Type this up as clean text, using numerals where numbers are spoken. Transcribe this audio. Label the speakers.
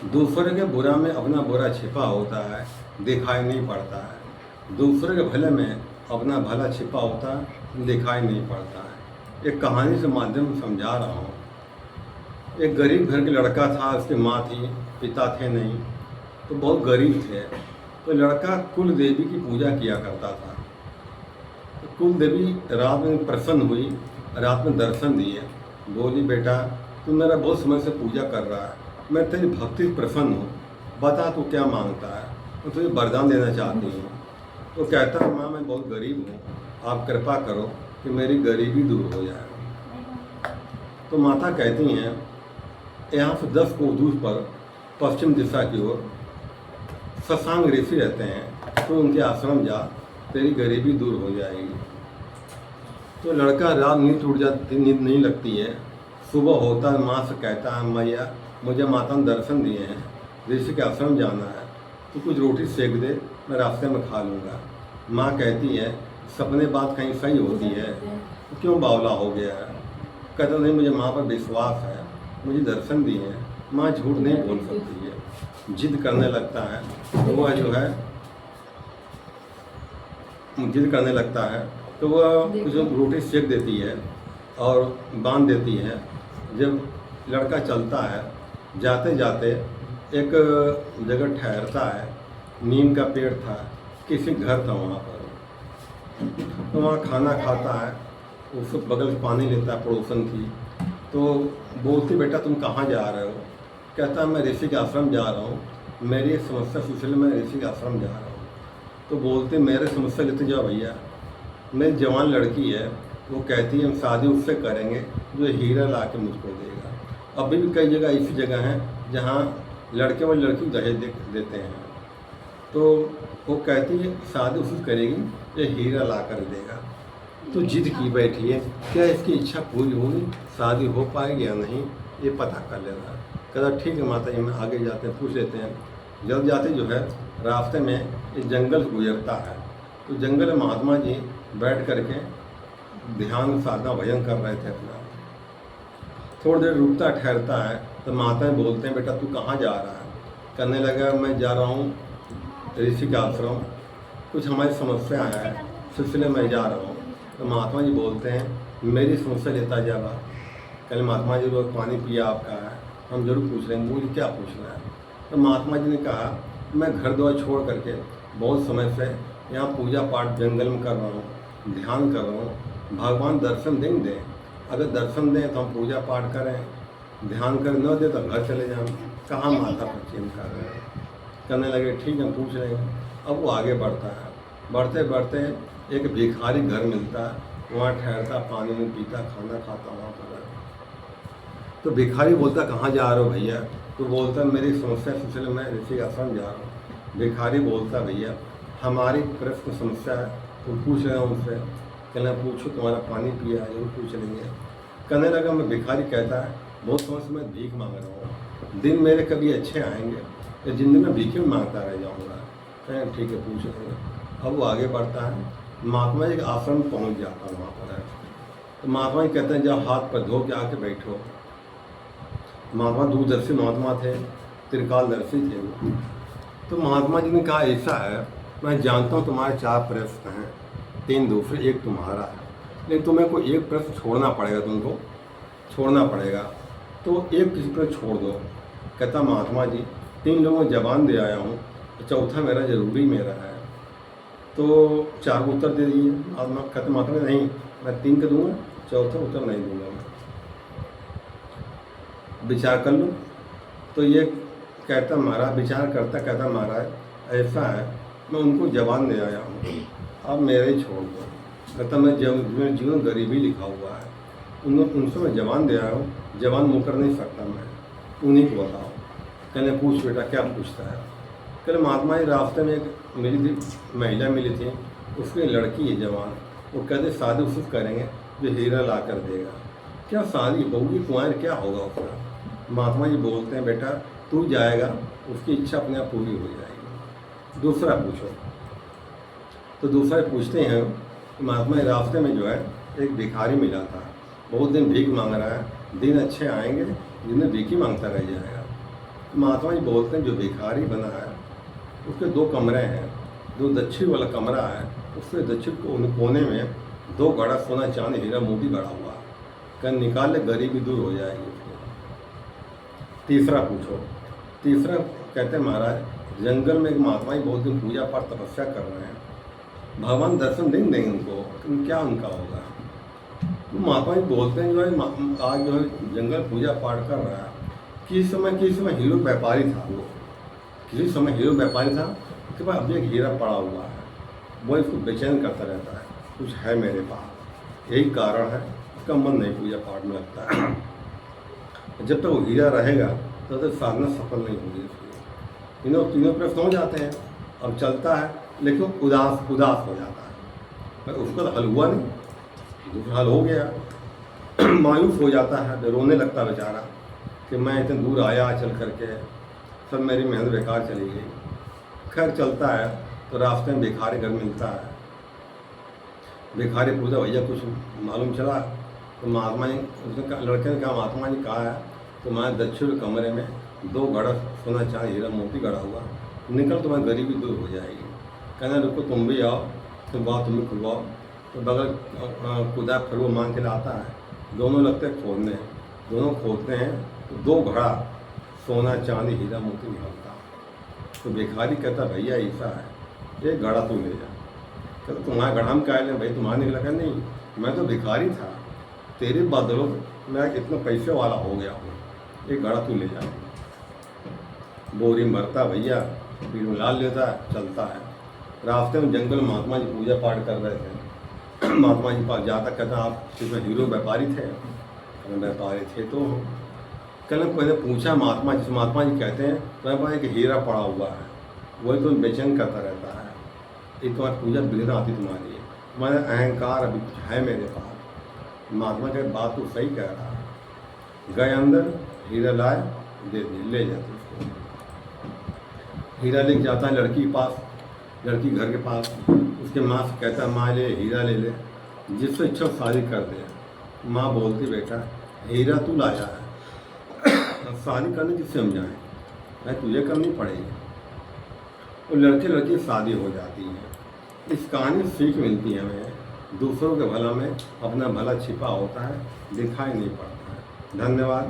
Speaker 1: दूसरे के बुरा में अपना बुरा छिपा होता है, दिखाई नहीं पड़ता है। दूसरे के भले में अपना भला छिपा होता है, दिखाई नहीं पड़ता है। एक कहानी से माध्यम समझा रहा हूँ। एक गरीब घर के लड़का था, उसकी माँ थी, पिता थे नहीं, तो बहुत गरीब थे। तो लड़का कुल देवी की पूजा किया करता था। तो कुल देवी रात में प्रसन्न हुई, रात में दर्शन दिए, बोली बेटा तू मेरा बहुत समय से पूजा कर रहा है, मैं तेरी भक्ति से प्रसन्न हूँ, बता तू क्या मांगता है, मैं तुझे वरदान देना चाहती हूँ। तो कहता है माँ मैं बहुत गरीब हूँ, आप कृपा करो कि मेरी गरीबी दूर हो जाए। तो माता कहती हैं यहाँ से 10 कोस दूर पर पश्चिम दिशा की ओर शशांक ऋषि रहते हैं, तो उनके आश्रम जा, तेरी गरीबी दूर हो जाएगी। तो लड़का रात नींद टूट जाती, नींद नहीं लगती है। सुबह होता है, माँ से कहता है मैया मुझे माता ने दर्शन दिए हैं, ऋषि के आश्रम जाना है, तो कुछ रोटी सेक दे, मैं रास्ते में खा लूँगा। माँ कहती है सपने बात कहीं सही होती है, तो क्यों बावला हो गया है। कहता नहीं मुझे माँ पर विश्वास है, मुझे दर्शन दिए हैं, माँ झूठ नहीं बोल सकती है। जिद करने लगता है, तो वह जो है जिद करने लगता है, तो वह कुछ रोटी सेक देती है और बांध देती है। जब लड़का चलता है, जाते जाते एक जगह ठहरता है, नीम का पेड़ था, किसी घर था वहाँ पर, तो वहाँ खाना खाता है। उस बगल से पानी लेता है पड़ोसन की, तो बोलती बेटा तुम कहाँ जा रहे हो। कहता मैं ऋषि के आश्रम जा रहा हूँ, मेरी एक समस्या सिलसिले में ऋषि के आश्रम जा रहा हूँ। तो बोलते मेरे समस्या लेते जाओ भैया, मेरी जवान लड़की है, वो कहती है हम शादी उससे करेंगे जो हीरा ला के मुझको देगा। अभी भी कई जगह ऐसी जगह हैं जहाँ लड़के वाली लड़की दहेज देते हैं। तो वो कहती है शादी उससे करेगी ये हीरा ला कर देगा। तो जिद की बैठी है, क्या इसकी इच्छा पूरी होगी, शादी हो पाएगी या नहीं, ये पता कर लेना। कहता ठीक है माता जी, मैं आगे जाते हैं पूछ लेते हैं। जल्द जाते जो है रास्ते में एक जंगल गुजरता है, तो जंगल में महात्मा जी बैठ करके ध्यान साधना भजन कर रहे थे अपना। थोड़ी देर रुकता ठहरता है, तो माता बोलते हैं बेटा तू कहाँ जा रहा है। कहने लगा मैं जा रहा हूँ ऋषि के आश्रम, कुछ हमारी समस्या है, सिलसिले में जा रहा हूँ। तो महात्मा जी बोलते हैं मेरी समस्या लेता जावा। कल महात्मा जी रोज पानी पिया आपका है, हम जरूर पूछ रहे हैं, मुझे क्या पूछना है। तो महात्मा जी ने कहा मैं घर द्वार छोड़ करके बहुत समय से यहाँ पूजा पाठ जंगल में कर रहा हूँ, ध्यान कर रहा हूँ, भगवान दर्शन देंगे, अगर दर्शन दें तो हम पूजा पाठ करें, ध्यान कर न दे तो घर चले जाएं, कहाँ माथा पर चेन कर रहे हैं। करने लगे ठीक है पूछ रहे हैं। अब वो आगे बढ़ता है, बढ़ते बढ़ते एक भिखारी घर मिलता है, वहाँ ठहरता, पानी में पीता, खाना खाता वहाँ पर। तो भिखारी बोलता कहाँ जा रहे हो भैया। तो बोलता मेरी समस्या सिलसिले में ऋषि आश्रम जा रहा हूँ। भिखारी बोलता भैया हमारी प्रश्न समस्या है, तुम पूछ रहे हो उनसे। कहना पूछो, तुम्हारा पानी पिया है, पूछ लेंगे। कहने लगा मैं भिखारी कहता है बहुत समय से मैं भीख मांग रहा हूँ, दिन मेरे कभी अच्छे आएंगे या जिंदगी में भीख में मांगता रह जाऊँगा। कहें ठीक है पूछ लेंगे। अब वो आगे बढ़ता है, महात्मा जी के आश्रम पहुँच जाता है, वहाँ पर है। तो महात्मा जी कहते हैं जब हाथ पर धो के आके बैठो। महात्मा दूरदर्शी महात्मा थे, त्रिकालदर्शी थे वो। तो महात्मा जी ने कहा ऐसा है मैं जानता हूँ तुम्हारे 4 प्रश्न हैं, 3 दूसरे, 1 तुम्हारा है, लेकिन तुम्हें कोई एक प्रश्न छोड़ना पड़ेगा, तुमको छोड़ना पड़ेगा। तो एक किसी पर छोड़ दो। कहता महात्मा जी 3 लोगों को जबान दे आया हूँ, चौथा मेरा जरूरी मेरा है, तो 4 उत्तर दे दिए। महात्मा कहते महात्मा नहीं मैं 3 का दूँगा, चौथा उत्तर नहीं दूँगा, मैं विचार कर लूँ। तो ये कहता महाराज विचार करता, कहता महाराज ऐसा है मैं उनको जबान दे आया हूँ, अब मेरे ही छोड़ दो। कहता मैं जीवन गरीबी लिखा हुआ है, उनसे मैं जबान दे आया हूँ, जबान मुकर नहीं सकता मैं, उन्हीं को बताओ। कहने पूछ बेटा क्या पूछता है। कहते महात्मा जी रास्ते में एक मिली थी, महिला मिली थी, उसकी लड़की है जवान, वो कहते शादी उससे करेंगे जो हीरा ला कर देगा। क्या शादी होगी, कुंवर क्या होगा उसका। महात्मा जी बोलते हैं बेटा तू जाएगा, उसकी इच्छा अपने आप पूरी हो जाएगी, दूसरा पूछो। तो दूसरा पूछते हैं, महात्मा जी रास्ते में जो है एक भिखारी मिला था, बहुत दिन भीख मांग रहा है, दिन अच्छे आएंगे जिन्हें भीख ही मांगता रह जाएगा। महात्मा जी बोलते हैं जो भिखारी बना है उसके 2 कमरे हैं। जो दक्षिण वाला कमरा है उसके दक्षिण कोने में 2 गड़ा सोना चांदी हीरा मोती गड़ा हुआ है। कहीं निकाल ले गरीबी दूर हो जाएगी उसको। तीसरा पूछो। तीसरा कहते हैं महाराज जंगल में एक महात्मा जी बहुत दिन पूजा पाठ तपस्या कर रहे हैं, भगवान दर्शन नहीं देंगे उनको, लेकिन क्या उनका होगा। तो महात्मा जी बोलते हैं जो है आज जो है जंगल पूजा पाठ कर रहा है, किसी समय हीरो व्यापारी था वो, किसी समय हीरो व्यापारी था उसके पास अभी एक हीरा पड़ा हुआ है, वो इसको बेचैन करता रहता है, कुछ है मेरे पास, यही कारण है उसका मन नहीं पूजा पाठ में लगता है। जब तक वो हीरा रहेगा तब तक साधना सफल नहीं होगी उसकी। तीनों प्रश्न हो जाते हैं, अब चलता है लेकिन उदास हो जाता है, पर उसका तो हल हुआ नहीं, दूसरा हल हो गया। मायूस हो जाता है, रोने लगता बेचारा कि मैं इतने दूर आया चल करके, सब मेरी मेहनत बेकार चली गई। खैर चलता है तो रास्ते में भिखारी घर मिलता है। भिखारी पूछा भैया कुछ मालूम चला? तो महात्मा जी उसने लड़के ने कहा महात्मा जी कहा है तो मैं दक्षिण कमरे में 2 गड़ा सोना चांदी हीरा मोती गड़ा हुआ, निकल तुम्हारी गरीबी दूर हो जाएगी। कहना रुको तुम भी आओ, तुम भी खुलवाओ। तो बगल खुदा फिर वो मांग के लाता है, दोनों लगते हैं खोदने, दोनों खोदते हैं तो 2 घड़ा सोना चांदी हीरा मोती निकलता। तो भिखारी कहता भैया ऐसा है, एक घड़ा तू ले जा। कहता तुम्हारा घड़ा हम क्या लें भाई, तुम्हारा निकला? क्या नहीं, मैं तो भिखारी था, तेरे बदलों मैं इतना पैसे वाला हो गया हूँ, एक घड़ा तू ले जा। बोरी मरता भैया, फिर लाल लेता है, चलता है। रास्ते में जंगल महात्मा जी पूजा पाठ कर रहे थे। महात्मा जी पास जाता, कहता आप इसमें हीरो व्यापारी थे? व्यापारी थे। तो कल मैंने पूछा महात्मा जी कहते हैं तुम्हारे पास एक हीरा पड़ा हुआ है, वही तो बेचैन करता रहता है, ये तुम्हारी पूजा बिगड़ना आती तुम्हारी, तुम्हारा अहंकार अभी कुछ है मेरे पास। महात्मा के बात तो सही कह रहा है। गए अंदर, हीरा लाए, दे दिए, ले जाते उसको। हीरा लेके जाता है लड़की के पास, लड़की घर के पास, उसके माँ से कहता है माँ ले हीरा ले ले, जिससे इच्छा शादी कर दे। माँ बोलती बेटा हीरा तू लाया है, शादी करने की समझाएं, भाई तुझे करनी पड़ेगी। और लड़के लड़की शादी हो जाती है। इस कहानी से सीख मिलती है हमें, दूसरों के भला में अपना भला छिपा होता है, दिखाई नहीं पड़ता है। धन्यवाद।